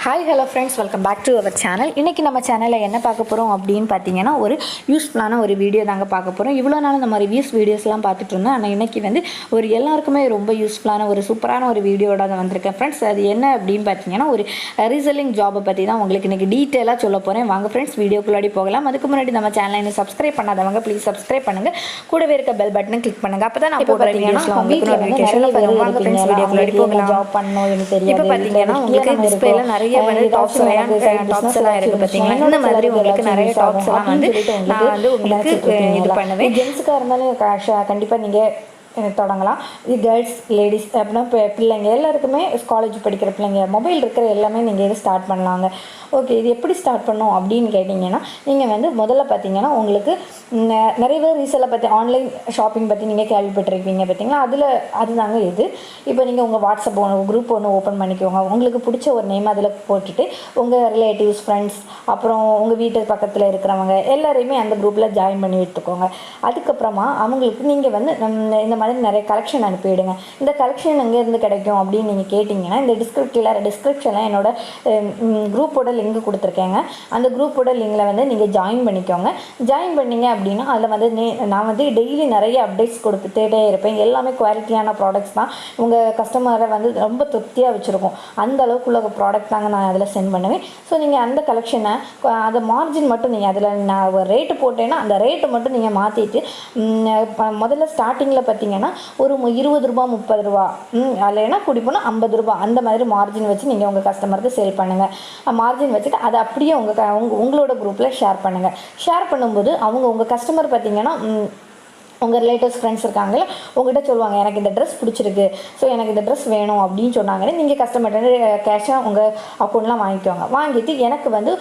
Hi hello friends, welcome back to our channel. இன்றைக்கி நம்ம சேனலில் என்ன பார்க்க போகிறோம் அப்படின்னு பார்த்தீங்கன்னா, ஒரு யூஸ்ஃபுல்லான ஒரு வீடியோ தாங்க பார்க்க போகிறோம். இவ்வளோ நாள் நம்ம ரிவ்யூஸ் வீடியோஸ்லாம் பார்த்துட்டு இருந்தோம். ஆனால் இன்றைக்கி வந்து ஒரு எல்லாருக்குமே ரொம்ப யூஸ்ஃபுல்லான ஒரு சூப்பரான ஒரு வீடியோட தான் வந்திருக்கேன் ஃப்ரெண்ட்ஸ். அது என்ன அப்படின்னு பார்த்தீங்கன்னா, ஒரு ரீசெல்லிங் ஜாபை பற்றி தான் உங்களுக்கு இன்றைக்கி டீட்டெயிலாக சொல்ல போகிறேன். வாங்க ஃப்ரெண்ட்ஸ், வீடியோக்குள்ளாடி போகலாம். அதுக்கு முன்னாடி நம்ம சேனலை இன்னும் சப்ஸ்கிரைப் பண்ணாதவங்க ப்ளீஸ் சப்ஸ்கிரைப் பண்ணுங்கள். கூடவே இருக்க பெல் பட்டனை கிளிக் பண்ணுங்கள். அப்போ தான் நான் போடுற வீடியோஸ்லாம் உங்களுக்கு நோட்டிஃபிகேஷன் வரும். வாங்க ஃப்ரெண்ட்ஸ், வீடியோக்குள்ளாடி போகலாம். ஜாப் பண்ணணும் எனக்கு தெரியும். இப்போ பார்த்தீங்கன்னா உங்களுக்கு டிஸ்பிளேல நிறைய டாப்ஸ் எல்லாம் இருக்கு பார்த்தீங்களா. இந்த மாதிரி உங்களுக்கு நிறைய டாப்ஸ் எல்லாம் வந்து நான் வந்து உங்களுக்கு இது பண்ணுவேன். ஜென்ஸுக்காக இருந்தாலும் கண்டிப்பாக நீங்கள் தொடங்கலாம். இது கேர்ள்ஸ் லேடிஸ் அப்படின்னா பிள்ளைங்க எல்லாருக்குமே காலேஜ் படிக்கிற பிள்ளைங்க மொபைல் இருக்கிற எல்லாமே நீங்கள் இது ஸ்டார்ட் பண்ணலாங்க. ஓகே, இது எப்படி ஸ்டார்ட் பண்ணோம் அப்படின்னு கேட்டிங்கன்னா, நீங்கள் வந்து முதல்ல பார்த்தீங்கன்னா உங்களுக்கு நிறைய பேர் ரீசெல்லை பற்றி ஆன்லைன் ஷாப்பிங் பற்றி நீங்கள் கேள்விப்பட்டிருக்கீங்க பார்த்தீங்களா. அதுதாங்க இது. இப்போ நீங்கள் உங்கள் வாட்ஸ்அப் குரூப் ஒன்று ஓப்பன் பண்ணிக்கோங்க. உங்களுக்கு பிடிச்ச ஒரு நேம் அதில் போட்டுட்டு உங்கள் ரிலேட்டிவ்ஸ் ஃப்ரெண்ட்ஸ் அப்புறம் உங்கள் வீட்டு பக்கத்தில் இருக்கிறவங்க எல்லாரையுமே அந்த குரூப்பில் ஜாயின் பண்ணி எடுத்துக்கோங்க. அதுக்கப்புறமா அவங்களுக்கு நீங்கள் வந்து இந்த மாதிரி நிறைய கலெக்ஷன் அனுப்பிவிடுங்க. இந்த கலெக்ஷன் எங்கேருந்து கிடைக்கும் அப்படின்னு நீங்கள் கேட்டிங்கன்னா, இந்த டிஸ்கிரிப்ஷனில் என்னோட குரூப்போட லிங்க் கொடுத்துருக்கேங்க. அந்த குரூப்போட லிங்கில் வந்து நீங்கள் ஜாயின் பண்ணிக்கோங்க. ஜாயின் பண்ணிங்க அப்படின்னா அதில் வந்து நான் வந்து டெய்லி நிறைய அப்டேட்ஸ் கொடுத்துட்டே இருப்பேன். எல்லாமே குவாலிட்டியான ப்ராடக்ட்ஸ் தான். உங்கள் கஸ்டமரை வந்து ரொம்ப திருப்தியாக வச்சுருக்கோம். அந்த அளவுக்கு உள்ள ப்ராடக்ட் தாங்க நான் அதில் சென்ட் பண்ணுவேன். ஸோ நீங்கள் அந்த கலெக்ஷனை அதை மார்ஜின் மட்டும் நீங்கள் அதில் நான் ஒரு ரேட்டு போட்டேன்னா அந்த ரேட்டை மட்டும் நீங்கள் மாற்றிட்டு முதல்ல ஸ்டார்டிங்கில் பார்த்தீங்கன்னா ஒரு 20 ரூபா 30 ரூபா இல்லைன்னா கூடி போனால் 50 ரூபா அந்த மாதிரி மார்ஜின் வச்சு நீங்கள் உங்கள் கஸ்டமருக்கு சேல் பண்ணுங்கள். மார்ஜின் வச்சுட்டு அதை அப்படியே உங்களோட குரூப்பில் ஷேர் பண்ணுங்கள். ஷேர் பண்ணும்போது உங்கள் கஸ்டமர் பார்த்தீங்கன்னா உங்கள் ரிலேட்டிவ்ஸ் ஃப்ரெண்ட்ஸ் இருக்காங்களே உங்கள்கிட்ட சொல்லுவாங்க, எனக்கு இந்த ட்ரெஸ் பிடிச்சிருக்கு, ஸோ எனக்கு இந்த ட்ரெஸ் வேணும் அப்படின்னு சொன்னாங்கன்னு நீங்கள் கஸ்டமர்கிட்ட கேஷாக உங்கள் அக்கௌண்ட்லாம் வாங்கிக்கோங்க. வாங்கிட்டு எனக்கு வந்து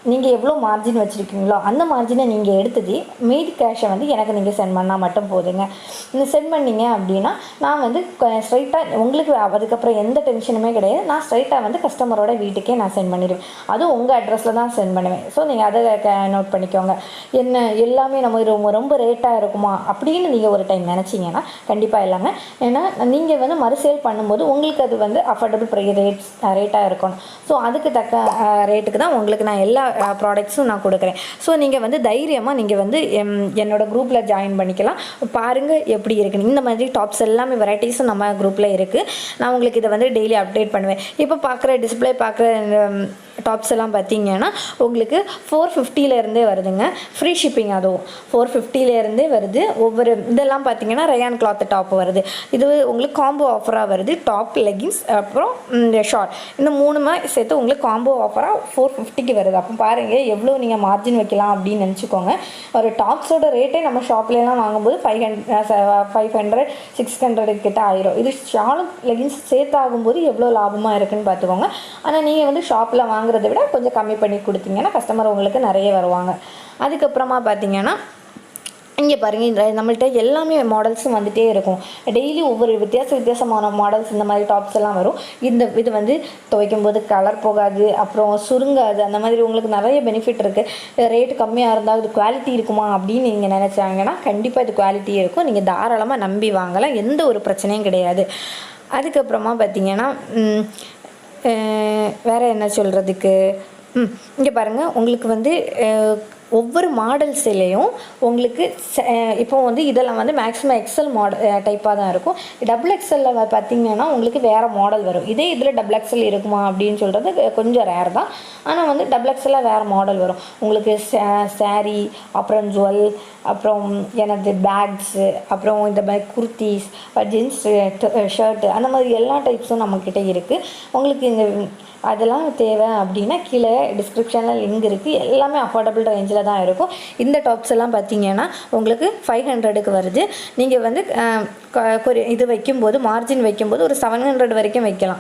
நீங்கள் எவ்வளோ மார்ஜின் வச்சுருக்கீங்களோ அந்த மார்ஜினை நீங்கள் எடுத்துட்டு மீதி கேஷை வந்து எனக்கு நீங்கள் சென்ட் பண்ணால் மட்டும் போதுங்க. நீங்கள் சென்ட் பண்ணிங்க அப்படின்னா நான் வந்து ஸ்ட்ரைட்டாக உங்களுக்கு அதுக்கப்புறம் எந்த டென்ஷனுமே கிடையாது. நான் ஸ்ட்ரைட்டாக வந்து கஸ்டமரோட வீட்டுக்கே நான் சென்ட் பண்ணிடுவேன். அதுவும் உங்கள் அட்ரஸில் தான் சென்ட் பண்ணுவேன். ஸோ நீங்கள் அதை நோட் பண்ணிக்கோங்க. என்ன எல்லாமே நம்ம ரொம்ப ரேட்டாக இருக்குமா அப்படின்னு நீங்கள் ஒரு டைம் நினச்சிங்கன்னா கண்டிப்பாக இல்லைங்க. ஏன்னா நீங்கள் வந்து மறுசேல் பண்ணும்போது உங்களுக்கு அது வந்து அஃபோர்டபுள் ரேட்டாக இருக்கணும். ஸோ அதுக்கு தக்க ரேட்டுக்கு தான் உங்களுக்கு நான் எல்லா ப்ராடக்ட்ஸும் நான் கொடுக்குறேன். ஸோ நீங்கள் வந்து தைரியமாக நீங்கள் வந்து என்னோட குரூப்பில் ஜாயின் பண்ணிக்கலாம். பாருங்கள் எப்படி இருக்குன்னு. இந்த மாதிரி டாப்ஸ் எல்லாமே வெரைட்டிஸும் நம்ம குரூப்பில் இருக்குது. நான் உங்களுக்கு இதை வந்து டெய்லி அப்டேட் பண்ணுவேன். இப்போ டிஸ்பிளே பார்க்குற டாப்ஸ் எல்லாம் பார்த்தீங்கன்னா உங்களுக்கு 450 வருதுங்க. Free shipping. அதுவும் 450 வருது. ஒவ்வொரு இதெல்லாம் பார்த்தீங்கன்னா ரயான் கிளாத் டாப் வருது. இது உங்களுக்கு காம்போ ஆஃபராக வருது. டாப், லெகின்ஸ் அப்புறம் இந்த ஷார்ட் இந்த மூணுமே சேர்த்து உங்களுக்கு காம்போ ஆஃபராக 450 வருது. அப்போ பாருங்கள் எவ்வளோ நீங்கள் மார்ஜின் வைக்கலாம் அப்படின்னு நினச்சிக்கோங்க. ஒரு டாப்ஸோட ரேட்டே நம்ம ஷாப்லாம் வாங்கும்போது 500 600 கிட்ட ஆயிரும். இது ஷாலும் லெகின்ஸ் சேர்த்து ஆகும்போது எவ்வளோ லாபமாக இருக்குன்னு பார்த்துக்கோங்க. ஆனால் நீங்கள் வந்து ஷாப்பில் வாங்குறதை விட கொஞ்சம் கம்மி பண்ணி கொடுத்தீங்கன்னா கஸ்டமர் உங்களுக்கு நிறைய வருவாங்க. அதுக்கப்புறமா பார்த்தீங்கன்னா இங்கே பாருங்கள், நம்மள்கிட்ட எல்லாமே மாடல்ஸும் வந்துகிட்டே இருக்கும். டெய்லி ஒவ்வொரு வித்தியாசமான மாடல்ஸ் இந்த மாதிரி டாப்ஸ் எல்லாம் வரும். இது வந்து துவைக்கும் போது கலர் போகாது, அப்புறம் சுருங்காது. அந்த மாதிரி உங்களுக்கு நிறைய பெனிஃபிட் இருக்குது. ரேட்டு கம்மியாக இருந்தால் இது குவாலிட்டி இருக்குமா அப்படின்னு நீங்கள் நினச்சாங்கன்னா கண்டிப்பாக இது குவாலிட்டி இருக்கும். நீங்கள் தாராளமாக நம்பி வாங்கலாம். எந்த ஒரு பிரச்சனையும் கிடையாது. அதுக்கப்புறமா பார்த்தீங்கன்னா வேறு என்ன சொல்கிறதுக்கு, இங்கே பாருங்கள் உங்களுக்கு வந்து ஒவ்வொரு மாடல்ஸ்லேயும் உங்களுக்கு இப்போ வந்து இதெல்லாம் வந்து மேக்ஸிமம் எக்ஸல் டைப்பாக தான் இருக்கும். XXL பார்த்தீங்கன்னா உங்களுக்கு வேறு மாடல் வரும். இதில் XXL இருக்குமா அப்படின்னு சொல்கிறது கொஞ்சம் ரேர் தான். ஆனால் வந்து XXL வேறு மாடல் வரும். உங்களுக்கு சாரீ, அப்புறம் ஜுவல், அப்புறம் எனது பேக்ஸு, அப்புறம் இந்த மாதிரி குர்த்திஸ், ஜீன்ஸ் ஷர்ட்டு அந்த மாதிரி எல்லா டைப்ஸும் நம்மக்கிட்ட இருக்குது. உங்களுக்கு இந்த அதெல்லாம் தேவை அப்படின்னா கீழே டிஸ்கிரிப்ஷனில் லிங்க் இருக்குது. எல்லாமே அஃபோர்டபுள் ரேஞ்சில் தான் இருக்கும். இந்த டாப்ஸ் எல்லாம் பார்த்தீங்கன்னா உங்களுக்கு 500 வருது. நீங்கள் வந்து இது வைக்கும்போது மார்ஜின் வைக்கும்போது ஒரு 700 வரைக்கும் வைக்கலாம்.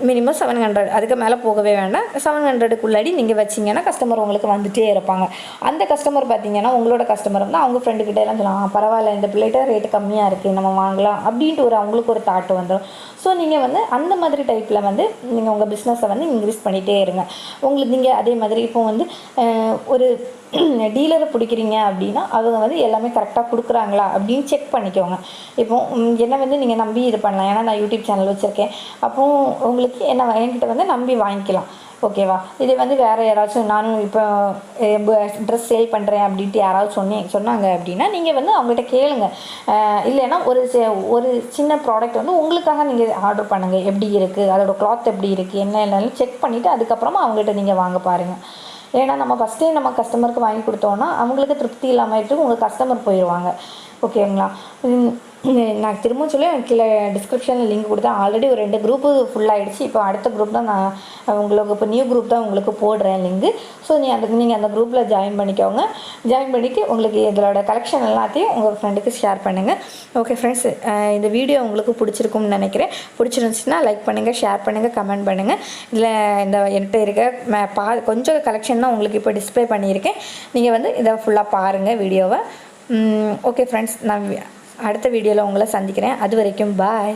மினிமம் 700, அதுக்கு மேலே போகவே வேண்டாம். 700க்குள்ளாடி நீங்கள் வச்சிங்கன்னா கஸ்டமர் உங்களுக்கு வந்துகிட்டே இருப்பாங்க. அந்த கஸ்டமர் பார்த்தீங்கன்னா உங்களோட கஸ்டமர் வந்து அவங்க ஃப்ரெண்டுக்கிட்ட எல்லாம் சொல்லலாம், பரவாயில்ல இந்த பிள்ளைகிட்ட ரேட்டு கம்மியாக இருக்குது நம்ம வாங்கலாம் அப்படின்ட்டு அவங்களுக்கு ஒரு தாட் வந்துடும். ஸோ நீங்கள் வந்து அந்த மாதிரி டைப்பில் வந்து நீங்கள் உங்கள் பிஸ்னஸை வந்து இன்க்ரீஸ் பண்ணிகிட்டே இருங்க. உங்களுக்கு நீங்கள் அதே மாதிரி இப்போ வந்து ஒரு டீலரை பிடிக்கிறீங்க அப்படின்னா அவங்க வந்து எல்லாமே கரெக்டாக கொடுக்குறாங்களா அப்படின்னு செக் பண்ணிக்கோங்க. இப்போது என்னை வந்து நீங்கள் நம்பி இது பண்ணலாம், ஏன்னா நான் யூடியூப் சேனல் வச்சுருக்கேன். அப்போது உங்களுக்கு என்கிட்ட வந்து நம்பி வாங்கிக்கலாம். ஓகேவா? இதே வந்து வேறு யாராச்சும் நானும் இப்போ ட்ரெஸ் சேல் பண்ணுறேன் அப்படின்ட்டு யாராவது சொன்னாங்க அப்படின்னா நீங்கள் வந்து அவங்ககிட்ட கேளுங்க. இல்லைன்னா ஒரு சின்ன ப்ராடக்ட் வந்து உங்களுக்காக நீங்கள் ஆர்டர் பண்ணுங்கள். எப்படி இருக்குது, அதோடய கிளாத் எப்படி இருக்குது, என்னென்னு செக் பண்ணிவிட்டு அதுக்கப்புறமா அவங்ககிட்ட நீங்கள் வாங்க பாருங்கள். ஏன்னா நம்ம ஃபஸ்ட்டே நம்ம கஸ்டமருக்கு வாங்கி கொடுத்தோன்னா அவங்களுக்கு திருப்தி இல்லாமல் ஆகிட்டு உங்கள் கஸ்டமர் போயிடுவாங்க. ஓகேங்களா? நான் திரும்ப சொல்லி கீழே டிஸ்கிரிப்ஷனில் லிங்க் கொடுத்தேன். ஆல்ரெடி ஒரு 2 குரூப்பு ஃபுல்லாகிடுச்சு. இப்போ அடுத்த குரூப் தான் நான் உங்களுக்கு இப்போ நியூ குரூப் தான் உங்களுக்கு போடுறேன் லிங்கு. ஸோ நீங்கள் அந்த குரூப்பில் ஜாயின் பண்ணிக்கோங்க. ஜாயின் பண்ணிவிட்டு உங்களுக்கு இதோட கலெக்ஷன் எல்லாத்தையும் உங்கள் ஃப்ரெண்டுக்கு ஷேர் பண்ணுங்கள். ஓகே ஃப்ரெண்ட்ஸ், இந்த வீடியோ உங்களுக்கு பிடிச்சிருக்கும்னு நினைக்கிறேன். பிடிச்சிருந்துச்சுன்னா லைக் பண்ணுங்கள், ஷேர் பண்ணுங்கள், கமெண்ட் பண்ணுங்கள். இதில் இந்த என்கிட்ட இருக்க கொஞ்சம் கலெக்ஷன் தான் உங்களுக்கு இப்போ டிஸ்பிளே பண்ணியிருக்கேன். நீங்கள் வந்து இதை ஃபுல்லாக பாருங்கள் வீடியோவை. ஓகே ஃப்ரெண்ட்ஸ், நான் அடுத்த வீடியோவில் உங்களை சந்திக்கிறேன். அது வரைக்கும் பாய்.